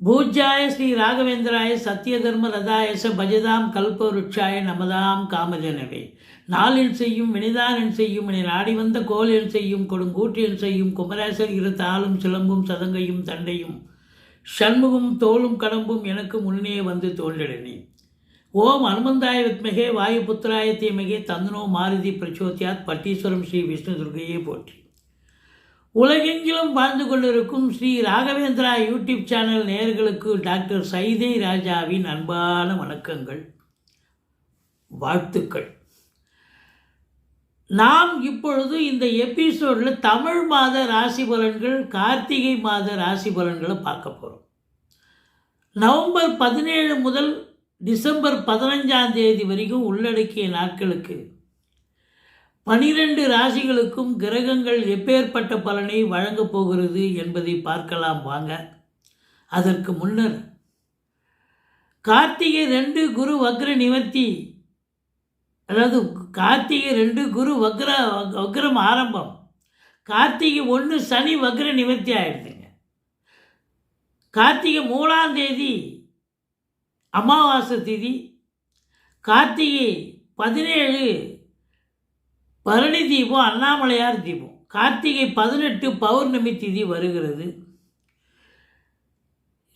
பூஜ்யாய ஸ்ரீ ராகவேந்திராய சத்யதர்ம ரதாயச பஜதாம் கல்பவருட்சாய நமதாம் காமஜனவே. நாளில் செய்யும் வினிதானில் செய்யும் என நாடி வந்த கோலில் செய்யும் கொடுங்கூற்றில் செய்யும் குமரேசர் இரு தாளும் சிலம்பும் சதங்கையும் தண்டையும் ஷண்முகம் தோளும் கடம்பும் எனக்கு முன்னே வந்து தோன்றினே. ஓம் அனுமந்தாய வித்மகே வாயுபுத்திராய தீமகே தந்தனோ மாருதி பிரச்சோத்யாத் பட்டீஸ்வரம் ஸ்ரீ விஷ்ணு துர்கையை போற்றி. உலகெங்கிலும் வாழ்ந்து கொண்டிருக்கும் ஸ்ரீ ராகவேந்திரா யூடியூப் சேனல் நேயர்களுக்கு டாக்டர் சைதை ராஜாவின் அன்பான வணக்கங்கள், வாழ்த்துக்கள். நாம் இப்பொழுது இந்த எபிசோடில் தமிழ் மாத ராசி பலன்கள், கார்த்திகை மாத ராசி பலன்களை பார்க்க போகிறோம். நவம்பர் 17 முதல் டிசம்பர் 15 வரைக்கும் உள்ளடக்கிய நாட்களுக்கு 12 ராசிகளுக்கும் கிரகங்கள் எப்பேற்பட்ட பலனை வழங்கப் போகிறது என்பதை பார்க்கலாம் வாங்க. அதற்கு முன்னர் கார்த்திகை 2 குரு வக்ர நிவர்த்தி, அதாவது கார்த்திகை 2 குரு வக்ரம் ஆரம்பம், கார்த்திகை 1 சனி வக்ர நிவர்த்தி ஆகிடுதுங்க. கார்த்திகை 3 அமாவாசை திதி, கார்த்திகை 17 பரணி தீபம், அண்ணாமலையார் தீபம், கார்த்திகை 18 பௌர்ணமி திதி வருகிறது.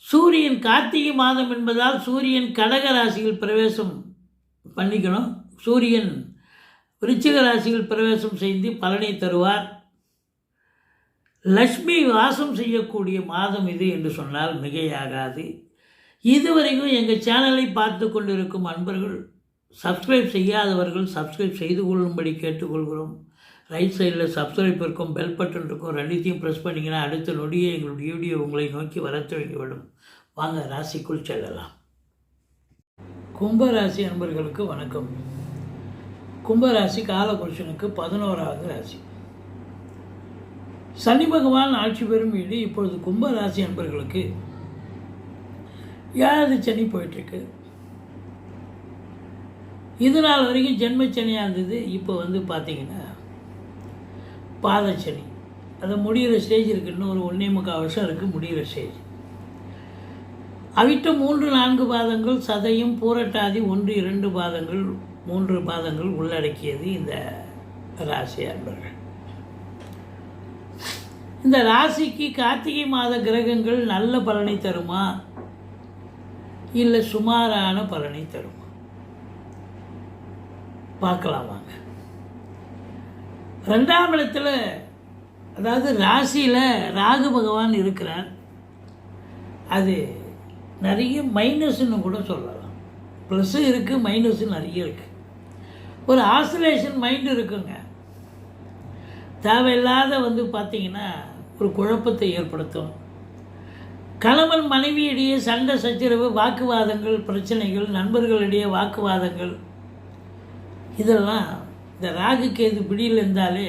சூரியன் கார்த்திகை மாதம் என்பதால் சூரியன் கடக ராசியில் பிரவேசம் பண்ணிக்கணும். சூரியன் விருச்சிக ராசியில் பிரவேசம் செய்து பலனை தருவார். லக்ஷ்மி வாசம் செய்யக்கூடிய மாதம் இது என்று சொன்னால் மிகையாகாது. இதுவரைக்கும் எங்கள் சேனலை பார்த்து கொண்டிருக்கும் அன்பர்கள், சப்ஸ்கிரைப் செய்யாதவர்கள் சப்ஸ்கிரைப் செய்து கொள்ளும்படி கேட்டுக்கொள்கிறோம். ரைட் சைடில் சப்ஸ்கிரைப் இருக்கும், பெல் பட்டன் இருக்கும், ரெண்டுத்தையும் ப்ரெஸ் பண்ணிங்கன்னா அடுத்த நொடியே எங்களுடைய வீடியோ உங்களை நோக்கி வர துவங்கிவிடும். வாங்க ராசிக்குள் செல்லலாம். கும்பராசி அன்பர்களுக்கு வணக்கம். கும்பராசி காலபுருஷனுக்கு 11வது ராசி. சனி பகவான் ஆட்சி பெறும் வீடு. இப்பொழுது கும்பராசி அன்பர்களுக்கு 7 சனி போயிட்டுருக்கு. இது நாள் வரைக்கும் ஜென்மச்சனியாக இருந்தது. இப்போ பார்த்திங்கன்னா பாதச்சனி, அது முடிகிற ஸ்டேஜ் இருக்குது. இன்னும் ஒரு 1.25 வருஷம் இருக்குது முடிகிற ஸ்டேஜ். அவிட்டம் 3-4 பாதங்கள், சதயம் பூரட்டாதி 1-2 பாதங்கள், 3 பாதங்கள் உள்ளடக்கியது இந்த ராசி அன்பர்கள். இந்த ராசிக்கு கார்த்திகை மாத கிரகங்கள் நல்ல பலனை தருமா இல்லை சுமாரான பலனை தருமா பார்க்கலாம் வாங்க. 2ஆம் இடத்துல, அதாவது ராசியில் ராகு பகவான் இருக்கிறார். அது நிறைய மைனஸ்ன்னு கூட சொல்லலாம். ப்ளஸ்ஸும் இருக்குது, மைனஸும் நிறைய இருக்குது. ஒரு ஆசிலேஷன் மைண்டு இருக்குங்க. தேவையில்லாத பார்த்திங்கன்னா ஒரு குழப்பத்தை ஏற்படுத்தும். கணவன் மனைவியிடையே சண்டை சச்சரவு, வாக்குவாதங்கள், பிரச்சனைகள், நண்பர்களிடையே வாக்குவாதங்கள், இதெல்லாம் இந்த ராகு கேது பிடியில் இருந்தாலே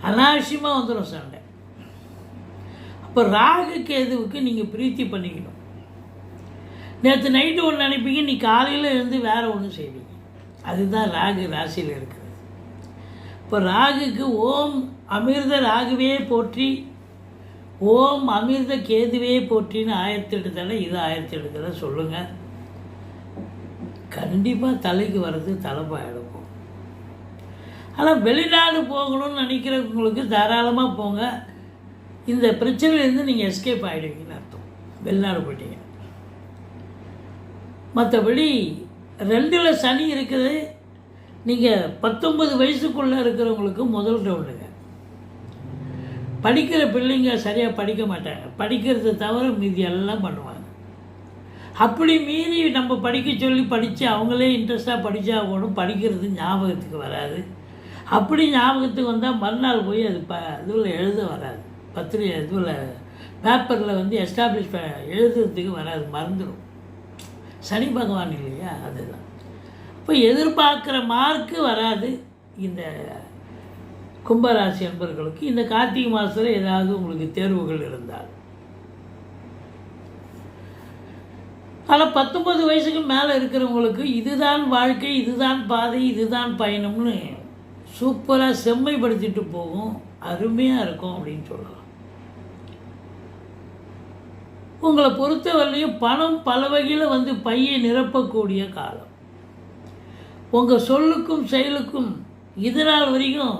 அனாவசியமாக வந்துடும் சண்டை. அப்போ ராகு கேதுவுக்கு நீங்கள் பிரீத்தி பண்ணிக்கணும். நேற்று நைட்டு ஒன்று நினைப்பீங்க, நீ காலையில் இருந்து வேறு ஒன்று செய்வீங்க. அதுதான் ராகு ராசியில் இருக்கிறது. இப்போ ராகுக்கு ஓம் அமிர்த ராகுவே போற்றி, ஓம் அமிர்த கேதுவே போற்றின்னு 1008 தடவை, இது 1008 தடவை சொல்லுங்கள். கண்டிப்பாக தலைக்கு வர்றது தலைப்பாயிடும். ஆனால் வெளிநாடு போகணும்னு நினைக்கிறவங்களுக்கு தாராளமாக போங்க. இந்த பிரச்சனையிலேருந்து நீங்கள் எஸ்கேப் ஆகிடுவீங்கன்னு அர்த்தம், வெளிநாடு போயிட்டீங்க. மற்றபடி 2ல் சனி இருக்குது. நீங்கள் 19 வயசுக்குள்ளே இருக்கிறவங்களுக்கு முதல் ரவுண்டுங்க. படிக்கிற பிள்ளைங்க சரியாக படிக்க மாட்டாங்க. படிக்கிறத தவிர மீதி எல்லாம் பண்ணுவாங்க. அப்படி மீறி நம்ம படிக்க சொல்லி படித்து அவங்களே இன்ட்ரெஸ்டாக படித்தா போகணும். படிக்கிறது ஞாபகத்துக்கு வராது. அப்படி ஞாபகத்துக்கு வந்தால் மறுநாள் போய் அது இதில் எழுத வராது. பத்திரிகை இதில் பேப்பரில் எஸ்டாப்ளிஷ் எழுதுறதுக்கு வராது, மறந்துடும். சனி பகவான் இல்லையா, அதுதான். இப்போ எதிர்பார்க்குற மார்க்கு வராது. இந்த கும்பராசி அன்பர்களுக்கு இந்த கார்த்திகை மாதத்தில் ஏதாவது உங்களுக்கு தேர்வுகள் இருந்தால், ஆனால் 19 வயசுக்கு மேலே இருக்கிறவங்களுக்கு இதுதான் வாழ்க்கை, இதுதான் பாதை, இதுதான் பயணம்னு சூப்பராக செம்மைப்படுத்திட்டு போகும். அருமையாக இருக்கும் அப்படின்னு சொல்லலாம். உங்களை பொறுத்தவரையிலையும் பணம் பல வகையில் வந்து பையை நிரப்பக்கூடிய காலம். உங்கள் சொல்லுக்கும் செயலுக்கும் இதனால் வரைக்கும்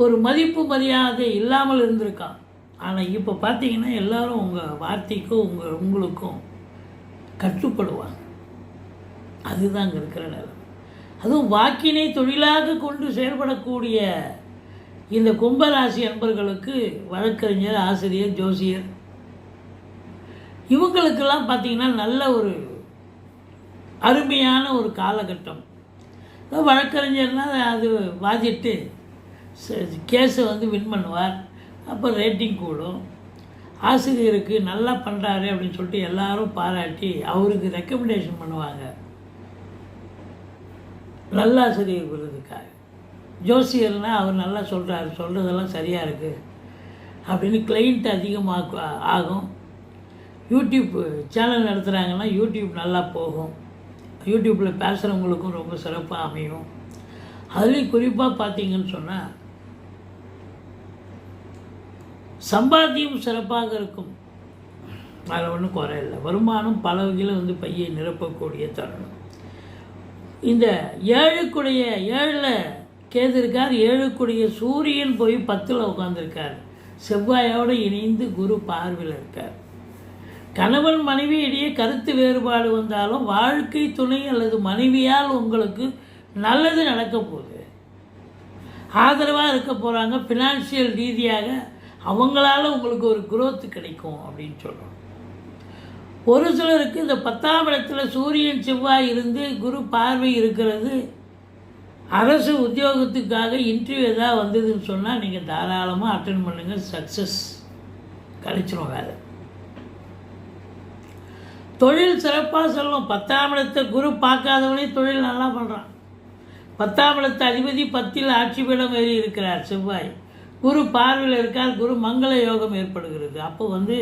ஒரு மதிப்பு மரியாதை இல்லாமல் இருந்திருக்கான். ஆனால் இப்போ பார்த்தீங்கன்னா எல்லோரும் உங்கள் வார்த்தைக்கும் உங்களுக்கும் கட்டுப்படுவாங்க. அதுதான் அங்கே இருக்கிற நிலை. அதுவும் வாக்கினை தொழிலாக கொண்டு செயல்படக்கூடிய இந்த கும்பராசி அன்பர்களுக்கு வழக்கறிஞர், ஆசிரியர், ஜோசியர் இவங்களுக்கெல்லாம் பார்த்திங்கன்னா நல்ல ஒரு அருமையான ஒரு காலகட்டம். வழக்கறிஞர்னால் அது வாதிட்டு கேஸை வந்து வின் பண்ணுவார். அப்போ ரேட்டிங் கூடும். ஆசிரியருக்கு நல்லா பண்ணுறாரு அப்படின்னு சொல்லிட்டு எல்லாரும் பாராட்டி அவருக்கு ரெக்கமெண்டேஷன் பண்ணுவாங்க நல்ல ஆசிரியர் விருதுக்காக. ஜோசியர்னால் அவர் நல்லா சொல்கிறாரு, சொல்கிறதெல்லாம் சரியாக இருக்குது அப்படின்னு கிளைண்ட் அதிகமாக ஆகும். யூடியூப் சேனல் நடத்துகிறாங்கன்னா யூடியூப் நல்லா போகும். யூடியூப்பில் பேசுகிறவங்களுக்கும் ரொம்ப சிறப்பாக அமையும். அதுலேயும் குறிப்பாக பார்த்தீங்கன்னு சொன்னால் சம்பாத்தியம் சிறப்பாக இருக்கும். அதில் ஒன்றும் குறை இல்லை. வருமானம் பல வகையில் வந்து பையை நிரப்பக்கூடிய தருணம். இந்த ஏழுக்குடைய 7ல் கேது இருக்கார். 7க்குடைய சூரியன் போய் 10ல் உட்காந்துருக்கார். செவ்வாயோடு இணைந்து குரு பார்வையில் இருக்கார். கணவன் மனைவி இடையே கருத்து வேறுபாடு வந்தாலும் வாழ்க்கை துணை அல்லது மனைவியால் உங்களுக்கு நல்லது நடக்க போகுது. ஆதரவாக இருக்க போகிறாங்க. ஃபினான்ஷியல் ரீதியாக அவங்களால உங்களுக்கு ஒரு குரோத் கிடைக்கும் அப்படின்னு சொல்கிறோம். ஒரு சிலருக்கு இந்த 10ஆம் இடத்துல சூரியன் செவ்வாய் இருந்து குரு பார்வை இருக்கிறது. அரசு உத்தியோகத்துக்காக இன்டர்வியூ எதாவது வந்ததுன்னு சொன்னால் நீங்கள் தாராளமாக அட்டென்ட் பண்ணுங்கள். சக்ஸஸ் கிடைச்சிடும். வேலை தொழில் சிறப்பாக சொல்லும். 10ஆம் இடத்தை குரு பார்க்காதவனே தொழில் நல்லா பண்ணுறான். 10ஆம் இடத்து அதிபதி 10ல் ஆட்சி பீடம் ஏறி இருக்கிறார் செவ்வாய். குரு பார்வையில் இருக்கார். குரு மங்கள யோகம் ஏற்படுகிறது. அப்போ வந்து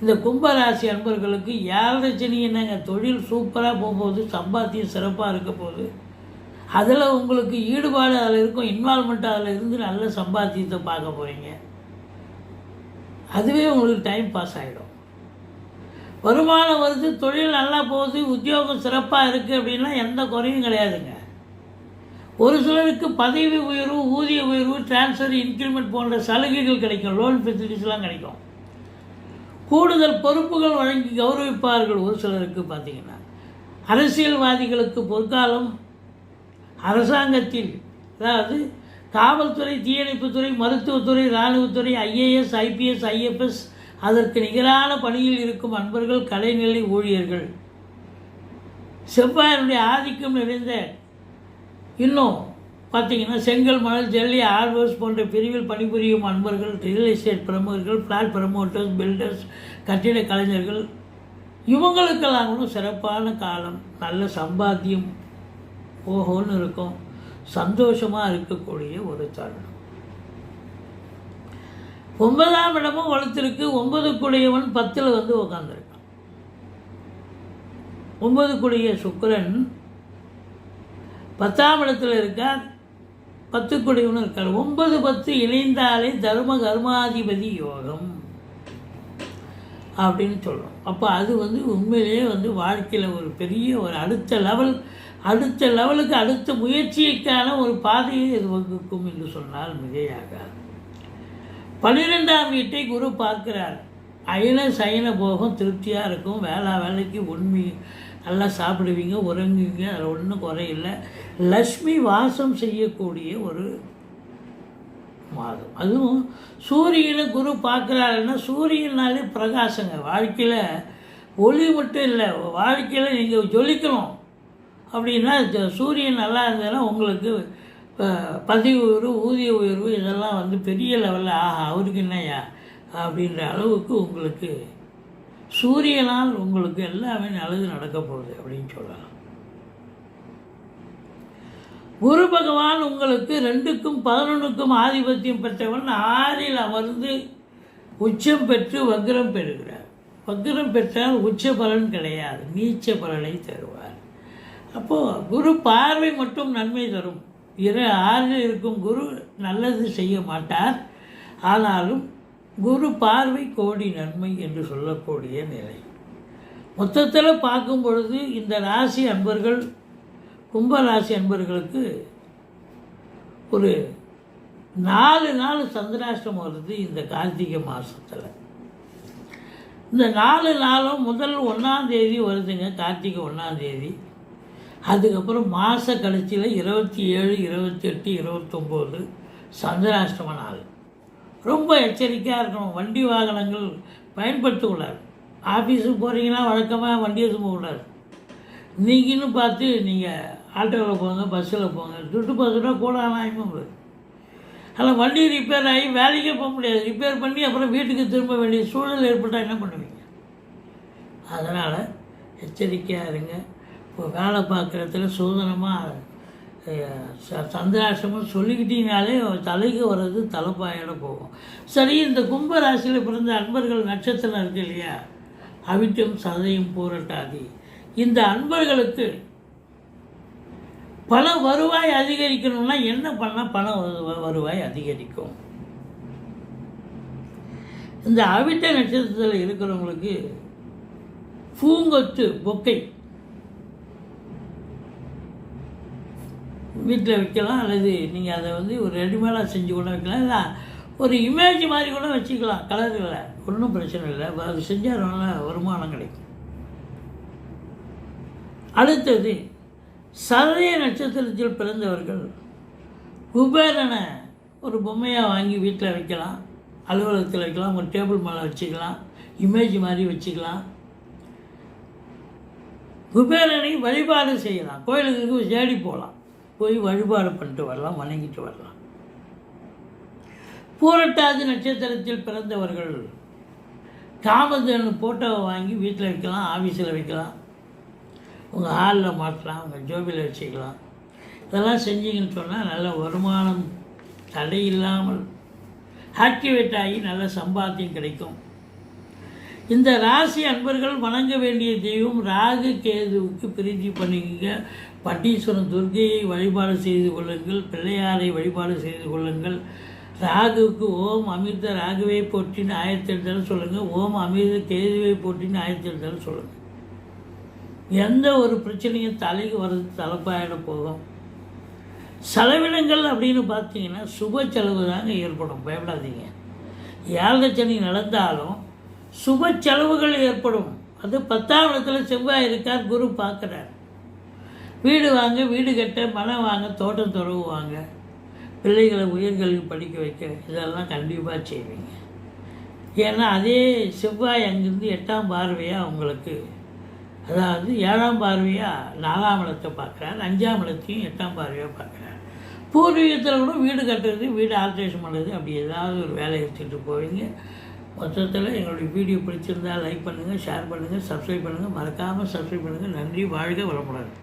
இந்த கும்பராசி அன்பர்களுக்கு 7 சனி என்னங்க, தொழில் சூப்பராக போகும்போது, சம்பாத்தியம் சிறப்பாக இருக்க போகுது. அதில் உங்களுக்கு ஈடுபாடு அதில் இருக்கும், இன்வால்மெண்ட் அதில் இருந்து நல்ல சம்பாத்தியத்தை பார்க்க போகிறீங்க. அதுவே உங்களுக்கு டைம் பாஸ் ஆகிடும். வருமானம் வருது, தொழில் நல்லா போகுது, உத்தியோகம் சிறப்பாக இருக்குது அப்படின்னா எந்த குறையும் கிடையாதுங்க. ஒரு சிலருக்கு பதவி உயர்வு, ஊதிய உயர்வு, டிரான்ஸ்ஃபர், இன்க்ரிமெண்ட் போன்ற சலுகைகள் கிடைக்கும். லோன் ஃபெசிலிட்டிஸ்லாம் கிடைக்கும். கூடுதல் பொறுப்புகள் வழங்கி கௌரவிப்பார்கள். ஒரு சிலருக்கு பார்த்திங்கன்னா அரசியல்வாதிகளுக்கு பொற்காலம். அரசாங்கத்தில் அதாவது காவல்துறை, தீயணைப்புத்துறை, மருத்துவத்துறை, இராணுவத்துறை, ஐஏஎஸ், ஐபிஎஸ், ஐஎஃப்எஸ் அதற்கு நிகரான பணியில் இருக்கும் அன்பர்கள், கலைநிலை ஊழியர்கள், செவ்வாயினுடைய ஆதிக்கம் நிறைந்த இன்னும் பார்த்திங்கன்னா செங்கல், மணல், ஜல்லி, ஆர்வர்ஸ் போன்ற பிரிவில் பணிபுரியும் அன்பர்கள், ரியல் எஸ்டேட் பிரமுகர்கள், ஃப்ளாட் ப்ரமோட்டர்ஸ், பில்டர்ஸ், கட்டிட கலைஞர்கள் இவங்களுக்கெல்லாம் கூட சிறப்பான காலம். நல்ல சம்பாத்தியம் ஓஹோன்னு இருக்கும். சந்தோஷமாக இருக்கக்கூடிய ஒரு தருணம். 9ஆம் இடமும் வளர்த்துருக்கு. 9க்குடையவன் 10ல் வந்து உட்காந்துருக்கான். 9க்குடைய சுக்கிரன் 10ஆம் இடத்துல இருக்கார். 10க்குடையவனும் இருக்கார். 9, 10 இணைந்தாலே தர்ம கர்மாதிபதி யோகம் அப்படின்னு சொல்கிறோம். அப்போ அது வந்து உண்மையிலேயே வந்து வாழ்க்கையில் ஒரு பெரிய ஒரு அடுத்த லெவலுக்கு அடுத்த முயற்சிக்கான ஒரு பாதையை இது வகுக்கும் என்று சொன்னால் மிகையாகாது. 12ஆம் வீட்டை குரு பார்க்கிறார். அயன சயன போகம் திருப்தியாக இருக்கும். வேலைக்கு உண்மை நல்லா சாப்பிடுவீங்க, உறங்குவீங்க, அதில் ஒன்றும் குறையில்லை. லக்ஷ்மி வாசம் செய்யக்கூடிய ஒரு மாதம். அதுவும் சூரியனை குரு பார்க்குறாருன்னா சூரியனாலே பிரகாசங்க. வாழ்க்கையில் ஒளி மட்டும் இல்லை, வாழ்க்கையில் நீங்கள் ஜொலிக்கணும் அப்படின்னா சூரியன் நல்லா இருந்ததுன்னா உங்களுக்கு பதவி உயர்வு, ஊதிய உயர்வு இதெல்லாம் வந்து பெரிய லெவலில் அவருக்கு என்னையா அப்படின்ற அளவுக்கு உங்களுக்கு சூரியனால் உங்களுக்கு எல்லாமே நல்லது நடக்க போகுது அப்படின்னு சொல்லலாம். குரு பகவான் உங்களுக்கு 2க்கும் 11க்கும் ஆதிபத்தியம் பெற்றவன் 6ல் அமர்ந்து உச்சம் பெற்று வக்ரம் பெறுகிறார். வக்ரம் பெற்றால் உச்ச பலன் கிடையாது, நீச்ச பலனை தருவார். அப்போது குரு பார்வை மட்டும் நன்மை தரும். 6ல் இருக்கும் குரு நல்லது செய்ய மாட்டார். ஆனாலும் குரு பார்வை கோடி நன்மை என்று சொல்லக்கூடிய நிலை. மொத்தத்தில் பார்க்கும் பொழுது இந்த ராசி அன்பர்கள், கும்பராசி அன்பர்களுக்கு ஒரு 4 நாள் சந்திராஷ்டமம் வருது இந்த கார்த்திகை மாதத்தில். இந்த 4 நாளும் முதல் 1ஆம் தேதி வருதுங்க, கார்த்திகை 1ஆம் தேதி. அதுக்கப்புறம் மாத கடைசியில் 27, 28, 29 சந்திராஷ்டம நாள். ரொம்ப எச்சரிக்கையாக இருக்கணும். வண்டி வாகனங்கள் பயன்படுத்தக்கூடாது. ஆஃபீஸுக்கு போகிறீங்கன்னா வழக்கமாக வண்டியை போகக்கூடாது. நீங்கன்னு பார்த்து நீங்கள் ஆட்டோவில் போங்க, பஸ்ஸில் போங்க. துட்டு பஸ்ஸுனா கூட ஆனாயமும் வருது. அதில் வண்டி ரிப்பேர் ஆகி வேலைக்கே போக முடியாது. ரிப்பேர் பண்ணி அப்புறம் வீட்டுக்கு திரும்ப வேண்டிய சூழல் ஏற்பட்டால் என்ன பண்ணுவீங்க? அதனால் எச்சரிக்கையாக இருங்க. இப்போ வேலை பார்க்குறதுல சோதனமாக சந்திராஷ்டமம் சொல்லிக்கிட்டீங்கனாலே தலைக்கு வர்றது தலைப்பாயோட போகும். சரி, இந்த கும்பராசியில் பிறந்த அன்பர்கள் நட்சத்திரம் இருக்குது இல்லையா, அவிட்டம், சதயம், பூரட்டாதி, இந்த அன்பர்களுக்கு பண வருவாய் அதிகரிக்கணும்னா என்ன பண்ணால் பண வருவாய் அதிகரிக்கும்? இந்த அவிட்ட நட்சத்திரத்தில் இருக்கிறவங்களுக்கு பூங்கொத்து பொக்கை வீட்டில் வைக்கலாம், அல்லது நீங்கள் அதை ஒரு ரெடிமேடாக செஞ்சு கூட வைக்கலாம், இல்லை ஒரு இமேஜ் மாதிரி கூட வச்சுக்கலாம். கலர்களை ஒன்றும் பிரச்சனை இல்லை. அது செஞ்சால் நல்ல வருமானம் கிடைக்கும். அடுத்தது சதய நட்சத்திரத்தில் பிறந்தவர்கள் குபேரனை ஒரு பொம்மையாக வாங்கி வீட்டில் வைக்கலாம், அலுவலகத்தில் வைக்கலாம், ஒரு டேபிள் மேலே வச்சுக்கலாம், இமேஜ் மாதிரி வச்சுக்கலாம். குபேரனை வழிபாடு செய்யலாம். கோயிலுக்கு தேடி போகலாம், போய் வழிபாடு பண்ணிட்டு வரலாம், வணங்கிட்டு வரலாம். பூரட்டாதி நட்சத்திரத்தில் பிறந்தவர்கள் காமதேனு போட்டோவை வாங்கி வீட்டில் வைக்கலாம், ஆஃபீஸில் வைக்கலாம், உங்கள் ஹாலில் மாட்டலாம், உங்கள் ஜோபியில் வச்சுக்கலாம். இதெல்லாம் செஞ்சீங்கன்னு சொன்னால் நல்ல வருமானம் தடை இல்லாமல் ஆக்டிவேட் ஆகி நல்ல சம்பாத்தியம் கிடைக்கும். இந்த ராசி அன்பர்கள் வணங்க வேண்டிய தெய்வம் ராகு கேதுவுக்கு பிரீத்தி பண்ணிக்க. பட்டீஸ்வரன் துர்க்கையை வழிபாடு செய்து கொள்ளுங்கள், பிள்ளையாரை வழிபாடு செய்து கொள்ளுங்கள். ராகுவுக்கு ஓம் அமிர்த ராகுவை போற்றின்னு 1008 சொல்லுங்கள், ஓம் அமிர்த கேதுவை போற்றின்னு 1008 சொல்லுங்கள். எந்த ஒரு பிரச்சனையும் தலைக்கு வர்றது தலைப்பாயிட போகும். செலவினங்கள் அப்படின்னு பார்த்தீங்கன்னா சுப செலவு தாங்க ஏற்படும், பயப்படாதீங்க. 7 சனி நடந்தாலும் சுப செலவுகள் ஏற்படும். அது 10ஆம் இடத்துல செவ்வாய் இருக்கார், குரு பார்க்குறார். வீடு வாங்க, வீடு கட்ட, மனம் வாங்க, தோட்டம் துறவு வாங்க, பிள்ளைகளை உயர்கல்வி படிக்க வைக்க, இதெல்லாம் கண்டிப்பாக செய்வீங்க. ஏன்னா அதே செவ்வாய் அங்கேருந்து 8ஆம் பார்வையாக உங்களுக்கு, அதாவது 7ஆம் பார்வையாக 4ஆம் இடத்தை பார்க்குறார், 5ஆம் இடத்தையும் 8ஆம் பார்வையாக பார்க்குறார். பூர்வீகத்தில் கூட வீடு கட்டுறது, வீடு ஆல்ட்ரேஷன் பண்ணுறது, அப்படி ஏதாவது ஒரு வேலை எடுத்துகிட்டு போவீங்க. மொத்தத்தில் எங்களுடைய வீடியோ பிடிச்சிருந்தால் லைக் பண்ணுங்கள், ஷேர் பண்ணுங்கள், சப்ஸ்கிரைப் பண்ணுங்கள். மறக்காமல் சப்ஸ்கிரைப் பண்ணுங்கள். நன்றி, வாழ்க வளமுடன்.